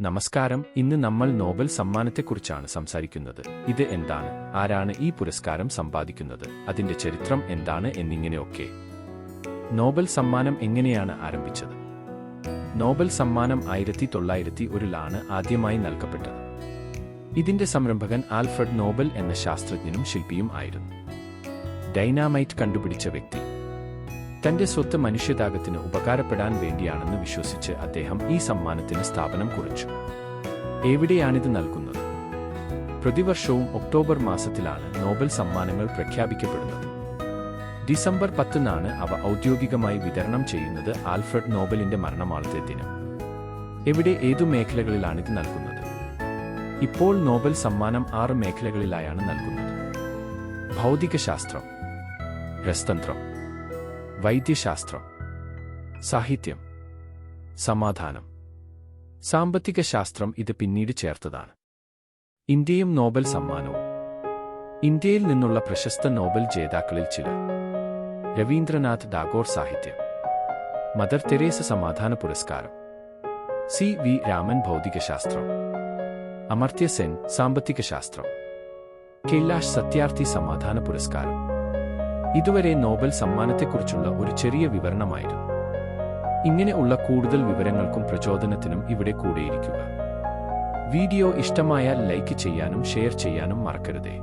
നമസ്കാരം. ഇന്ന് നമ്മൾ നോബൽ സമ്മാനത്തെക്കുറിച്ചാണ് സംസാരിക്കുന്നത്. ഇത് എന്താണ്, ആരാണ് ഈ പുരസ്കാരം സമ്പാദിക്കുന്നത്, അതിന്റെ ചരിത്രം എന്താണ് എന്നിങ്ങനെയൊക്കെ. നോബൽ സമ്മാനം എങ്ങനെയാണ് ആരംഭിച്ചത്? നോബൽ സമ്മാനം 1901-ലാണ് ആദ്യമായി നൽകപ്പെട്ടത്. ഇതിന്റെ സംരംഭകൻ ആൽഫ്രഡ് നോബൽ എന്ന ശാസ്ത്രജ്ഞനും ശില്പിയും ആയിരുന്നു. ഡൈനാമൈറ്റ് കണ്ടുപിടിച്ച വ്യക്തി. തന്റെ സ്വത്ത് മനുഷ്യതാകത്തിന് ഉപകാരപ്പെടാൻ വേണ്ടിയാണെന്ന് വിശ്വസിച്ച് അദ്ദേഹം ഈ സമ്മാനത്തിന് സ്ഥാപനം കുറിച്ചു. എവിടെയാണിത് നൽകുന്നത്? പ്രതിവർഷവും ഒക്ടോബർ മാസത്തിലാണ് നോബൽ സമ്മാനങ്ങൾ പ്രഖ്യാപിക്കപ്പെടുന്നത്. ഡിസംബർ 10-നാണ് അവ ഔദ്യോഗികമായി വിതരണം ചെയ്യുന്നത്. ആൽഫ്രഡ് നോബലിന്റെ മരണമാളത്തെ ദിനം. എവിടെ, ഏതു മേഖലകളിലാണിത് നൽകുന്നത്? ഇപ്പോൾ നോബൽ സമ്മാനം 6 മേഖലകളിലായാണ് നൽകുന്നത്. ഭൗതികശാസ്ത്രം, രസതന്ത്രം, വൈദ്യശാസ്ത്രം, സാഹിത്യം, സമാധാനം, സാമ്പത്തിക ശാസ്ത്രം ഇത് പിന്നീട് ചേർത്തതാണ്. ഇന്ത്യയും നോബൽ സമ്മാനവും. ഇന്ത്യയിൽ നിന്നുള്ള പ്രശസ്ത നോബൽ ജേതാക്കളിൽ ചിലർ: രവീന്ദ്രനാഥ് ടാഗോർ സാഹിത്യം, മദർ തെരേസ സമാധാന പുരസ്കാരം, സി.വി. രാമൻ ഭൗതികശാസ്ത്രം, അമർത്യ സെൻ സാമ്പത്തിക ശാസ്ത്രം, കൈലാഷ് സത്യാർത്ഥി സമാധാന പുരസ്കാരം. ഇതുവരെ നോബൽ സമ്മാനത്തെക്കുറിച്ചുള്ള ഒരു ചെറിയ വിവരണമായിരുന്നു. ഇങ്ങനെ ഉള്ള കൂടുതൽ വിവരങ്ങൾക്കും പ്രചോദനത്തിനും ഇവിടെ കൂടെയിരിക്കുക. വീഡിയോ ഇഷ്ടമായാൽ ലൈക്ക് ചെയ്യാനും ഷെയർ ചെയ്യാനും മറക്കരുതേ.